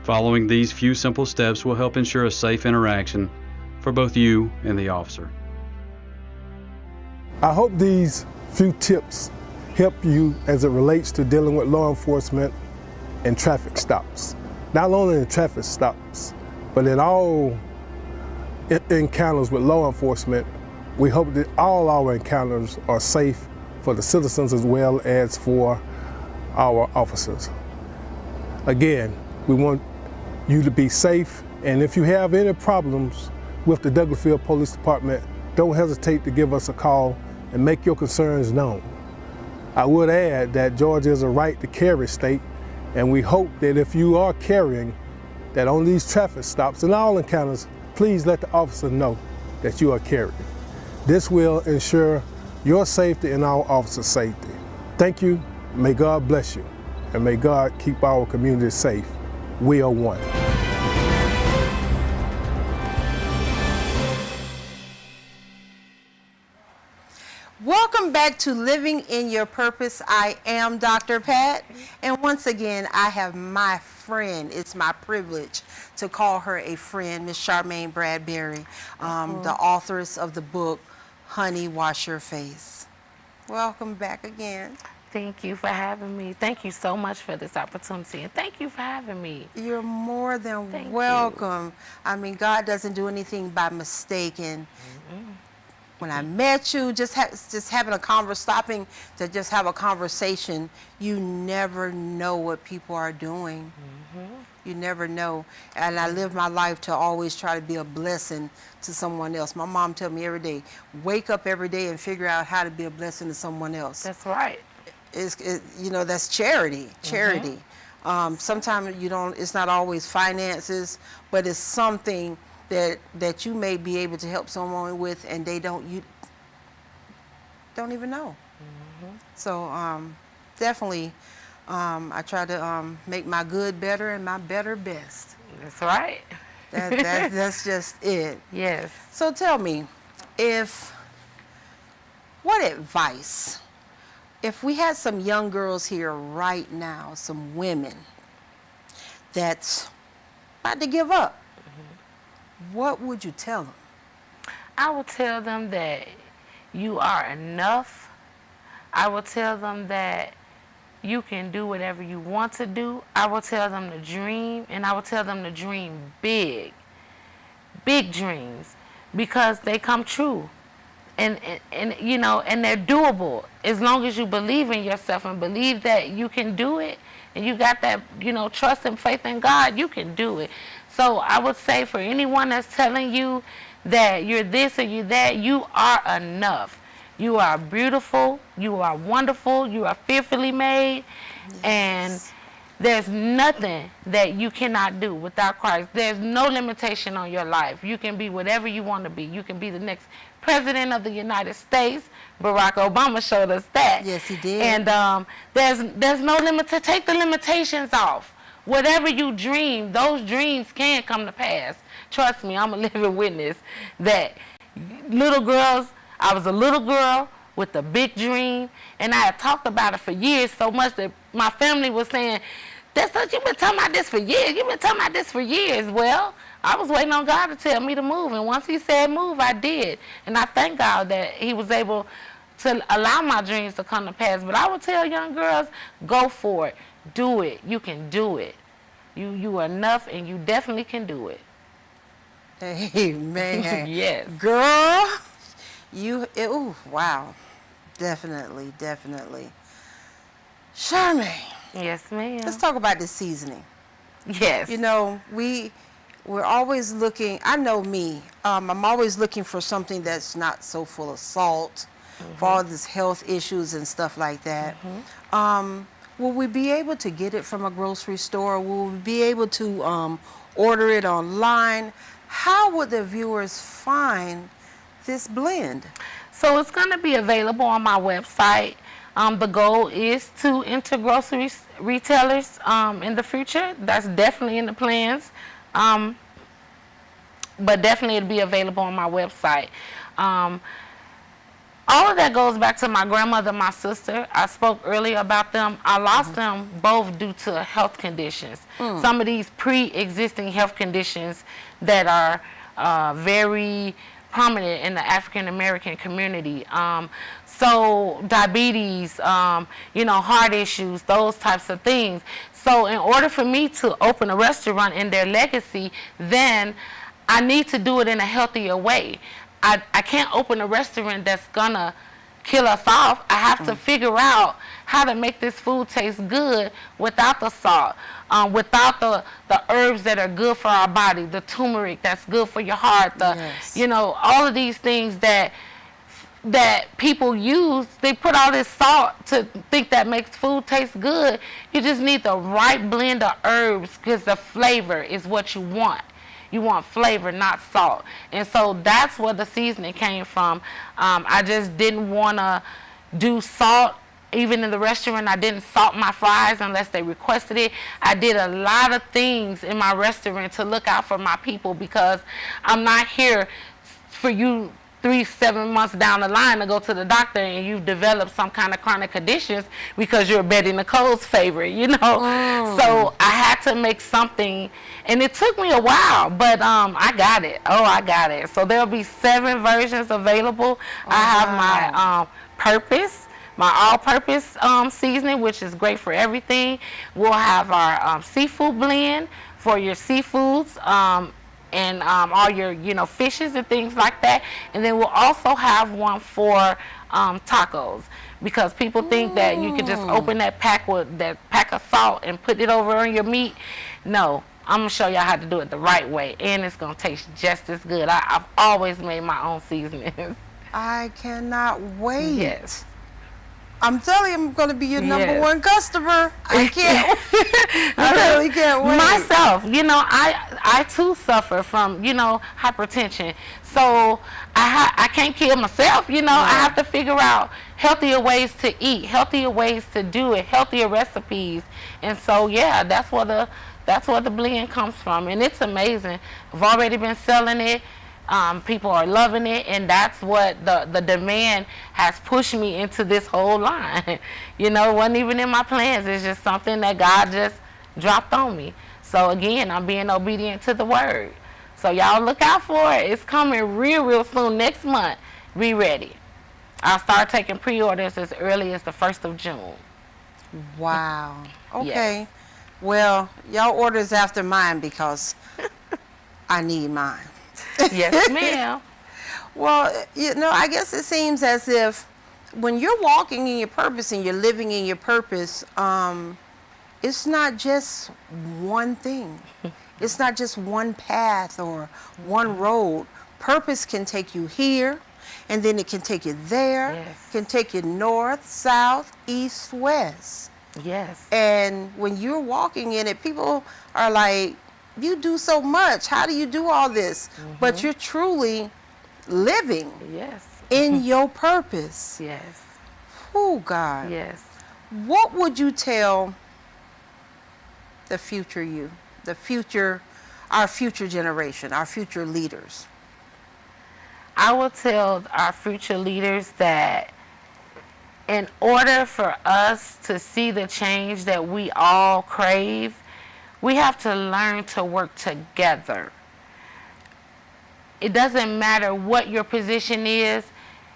Following these few simple steps will help ensure a safe interaction for both you and the officer.
I hope these few tips help you as it relates to dealing with law enforcement and traffic stops. Not only in traffic stops, but in all encounters with law enforcement. We hope that all our encounters are safe for the citizens as well as for our officers. Again, we want you to be safe, and if you have any problems with the Douglasville Police Department, don't hesitate to give us a call and make your concerns known. I would add that Georgia is a right to carry state, and we hope that if you are carrying, that on these traffic stops and all encounters, please let the officer know that you are carrying. This will ensure your safety and our officers' safety. Thank you, may God bless you, and may God keep our community safe. We are one.
Welcome back to Living in Your Purpose. I am Dr. Pat, and once again, I have my friend. It's my privilege to call her a friend, Miss Charmaine Bradbury, the authoress of the book, Honey, Wash Your Face. Welcome back again.
Thank you for having me. Thank you so much for this opportunity, and thank you for having me.
You're more than welcome. I mean, God doesn't do anything by mistake, and when I met you, just having stopping to just have a conversation, you never know what people are doing. You never know. And I live my life to always try to be a blessing to someone else. My mom tells me every day, wake up every day and figure out how to be a blessing to someone else.
That's right.
That's charity. Sometimes it's not always finances, but it's something that you may be able to help someone with, and you don't even know. So definitely, I try to make my good better and my better best.
That's right.
That's just it.
Yes.
So tell me, what advice, if we had some young girls here right now, some women that's about to give up, what would you tell them?
I would tell them that you are enough. I will tell them that you can do whatever you want to do. I will tell them to dream, and I will tell them to dream big. Big dreams, because they come true. and you know, and they're doable as long as you believe in yourself and believe that you can do it, and you got that, you know, trust and faith in God, you can do it. So I would say for anyone that's telling you that you're this or you're that, you are enough. You are beautiful, you are wonderful, you are fearfully made, and there's nothing that you cannot do without Christ. There's no limitation on your life. You can be whatever you want to be. You can be the next president of the United States. Barack Obama showed us that.
Yes, he did.
And there's no limit to take the limitations off. Whatever you dream, those dreams can come to pass. Trust me, I'm a living witness that little girls, I was a little girl with a big dream, and I had talked about it for years so much that my family was saying, "That's what you've been talking about this for years. You've been talking about this for years." Well, I was waiting on God to tell me to move, and once He said move, I did. And I thank God that He was able to allow my dreams to come to pass. But I would tell young girls, go for it. Do it. You can do it. You are enough, and you definitely can do it.
Amen.
Yes.
Girl, wow. Definitely, definitely. Charmaine.
Yes, ma'am.
Let's talk about the seasoning.
Yes.
You know, we're always looking, I know me, I'm always looking for something that's not so full of salt, for all these health issues and stuff like that. Will we be able to get it from a grocery store? Will we be able to order it online? How would the viewers find this blend?
So it's going to be available on my website. The goal is to enter grocery retailers in the future. That's definitely in the plans. But definitely it'll be available on my website. All of that goes back to my grandmother, my sister. I spoke earlier about them. I lost them both due to health conditions. Some of these pre-existing health conditions that are very prominent in the African American community. So diabetes, you know, heart issues, those types of things. So in order for me to open a restaurant in their legacy, then I need to do it in a healthier way. I can't open a restaurant that's gonna kill us off. I have to figure out how to make this food taste good without the salt, without the herbs that are good for our body, the turmeric that's good for your heart, you know, all of these things that people use. They put all this salt to think that makes food taste good. You just need the right blend of herbs because the flavor is what you want. You want flavor, not salt. And so that's where the seasoning came from. I just didn't want to do salt. Even in the restaurant, I didn't salt my fries unless they requested it. I did a lot of things in my restaurant to look out for my people because I'm not here for you 3-7 months down the line to go to the doctor and you've developed some kind of chronic conditions because you're Betty Nicole's favorite, you know. So I had to make something, and it took me a while, but I got it. I got it. So there'll be 7 versions available. I have my purpose, my all-purpose seasoning, which is great for everything. We'll have our seafood blend for your seafoods, and all your, you know, fishes and things like that. And then we'll also have one for tacos, because people think that you can just open that pack of salt and put it over on your meat. No, I'm gonna show y'all how to do it the right way, and it's gonna taste just as good. I've always made my own seasonings.
I cannot wait.
Yes.
I'm telling you, I'm going to be your number one customer. I can't. I really can't wait.
Myself, you know, I too suffer from, you know, hypertension. So I can't kill myself, you know. I have to figure out healthier ways to eat, healthier ways to do it, healthier recipes. And so, yeah, that's where the blend comes from. And it's amazing. I've already been selling it. People are loving it, and that's what the demand has pushed me into this whole line. You know, it wasn't even in my plans. It's just something that God just dropped on me. So again, I'm being obedient to the word. So y'all look out for it. It's coming real soon, next month. Be ready. I'll start taking pre-orders as early as the 1st of June.
Wow. Okay.
Yes.
Well, y'all orders after mine because I need mine.
Yes, ma'am.
Well, I guess it seems as if when you're walking in your purpose and you're living in your purpose, it's not just one thing. It's not just one path or one road. Purpose can take you here, and then it can take you there.
Yes.
Can take you north, south, east, west.
Yes.
And when you're walking in it, people are like, you do so much. How do you do all this? But you're truly living in your purpose.
Yes.
Oh, God.
Yes.
What would you tell the future you, our future generation, our future leaders?
I will tell our future leaders that in order for us to see the change that we all crave, we have to learn to work together. It doesn't matter what your position is.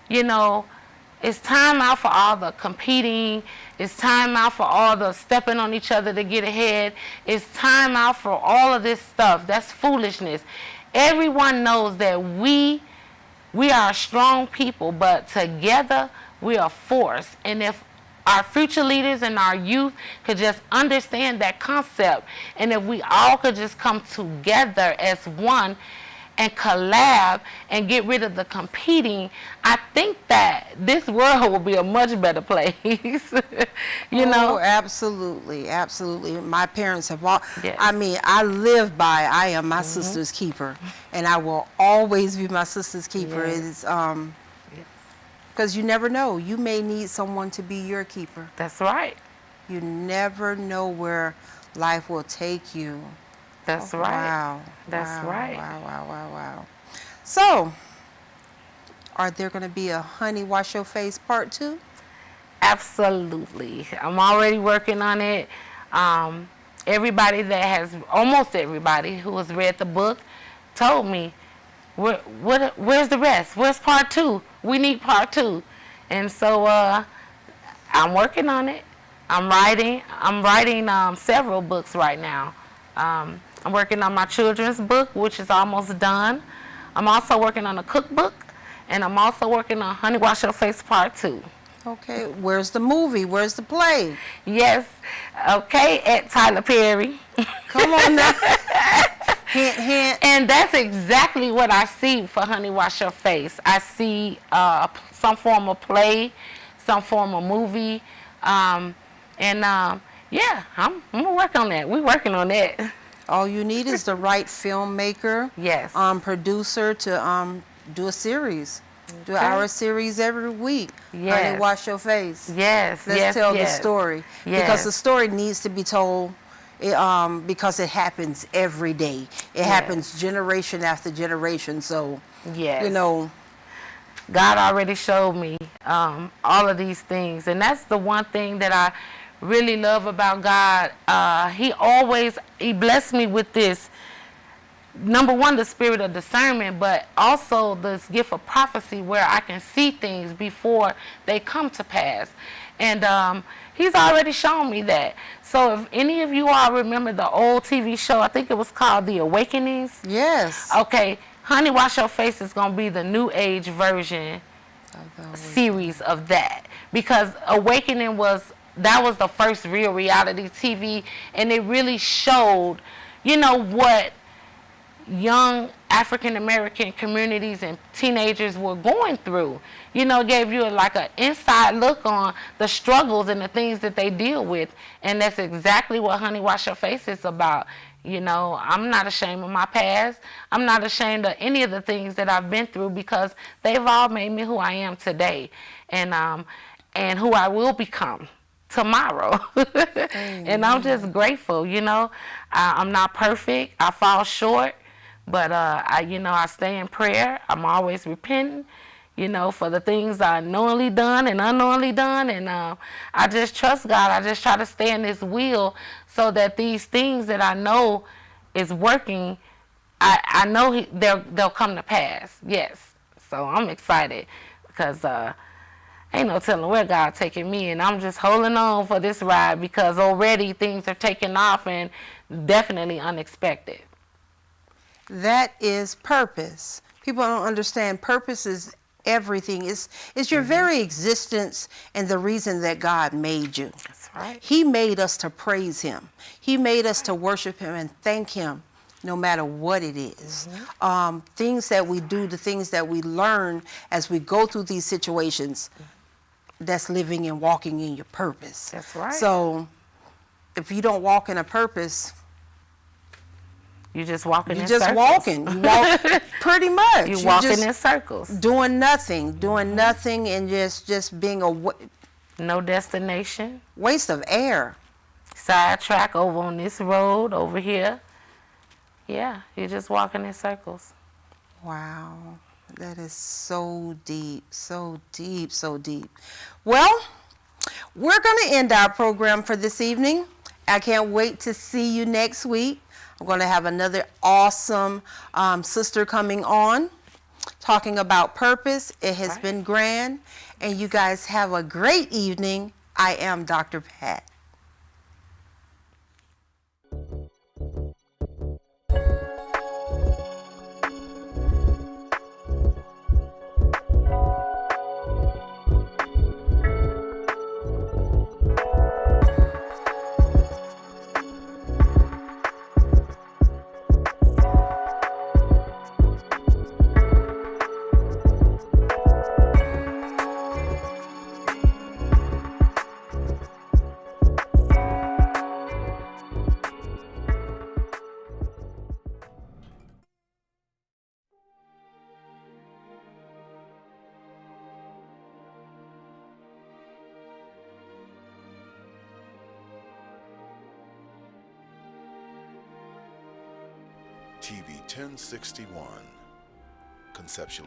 It's time out for all the competing. It's time out for all the stepping on each other to get ahead. It's time out for all of this stuff. That's foolishness. Everyone knows that we are strong people, but together we are a force. And if our future leaders and our youth could just understand that concept, and if we all could just come together as one and collab and get rid of the competing, I think that this world will be a much better place.
Oh, absolutely, absolutely. My parents have all, I live by, I am my sister's keeper, and I will always be my sister's keeper. It's, because you never know. You may need someone to be your keeper.
That's right.
You never know where life will take you.
That's right.
Wow.
That's right.
Wow. So, are there going to be a Honey Wash Your Face Part 2?
Absolutely. I'm already working on it. Almost everybody who has read the book told me, where's the rest? Where's Part 2? We need Part 2. And so I'm working on it. I'm writing several books right now. I'm working on my children's book, which is almost done. I'm also working on a cookbook, and I'm also working on Honey Wash Your Face Part 2.
Okay, where's the movie? Where's the play?
Yes, okay, at Tyler Perry.
Come on now. Hint, hint.
And that's exactly what I see for Honey Wash Your Face. I see some form of play, some form of movie, I'm gonna work on that. We're working on that.
All you need is the right filmmaker, producer to do a series. Do our series every week. Honey Wash Your Face.
Yes.
Let's tell the story. Because the story needs to be told because it happens every day. It happens generation after generation. So,
God already showed me all of these things. And that's the one thing that I really love about God. He blessed me with this, number one, the spirit of discernment, but also this gift of prophecy where I can see things before they come to pass. And he's already shown me that. So if any of you all remember the old TV show, I think it was called The Awakenings.
Yes.
Okay, Honey Wash Your Face is going to be the new age version series of that. Because Awakening was the first real reality TV, and it really showed, what young African American communities and teenagers were going through. Gave you like an inside look on the struggles and the things that they deal with, and that's exactly what Honey Wash Your Face is about. I'm not ashamed of my past. I'm not ashamed of any of the things that I've been through, because they've all made me who I am today, and who I will become tomorrow. And I'm just grateful. I'm not perfect. I fall short, but I stay in prayer. I'm always repenting, for the things I knowingly done and unknowingly done, and I just trust God. I just try to stay in His will, so that these things that I know is working, I know they'll come to pass. Yes, so I'm excited, because ain't no telling where God's taking me, and I'm just holding on for this ride, because already things are taking off, and definitely unexpected.
That is purpose. People don't understand purpose is everything. It's your very existence and the reason that God made you.
That's right.
He made us to praise him. He made us to worship him and thank him no matter what it is. Things that we do, the things that we learn as we go through these situations, that's living and walking in your purpose.
That's right.
So if you don't walk in a purpose,
you just walking in
circles.
circles.
Walking. You walk pretty much.
You're walking in circles.
Doing nothing and just being
no destination.
Waste of air.
Sidetrack over on this road over here. Yeah, you're just walking in circles.
Wow. That is so deep, so deep, so deep. Well, we're going to end our program for this evening. I can't wait to see you next week. I'm going to have another awesome sister coming on, talking about purpose. It has been grand, and you guys have a great evening. I am Dr. Pat.
TV 1061, conceptual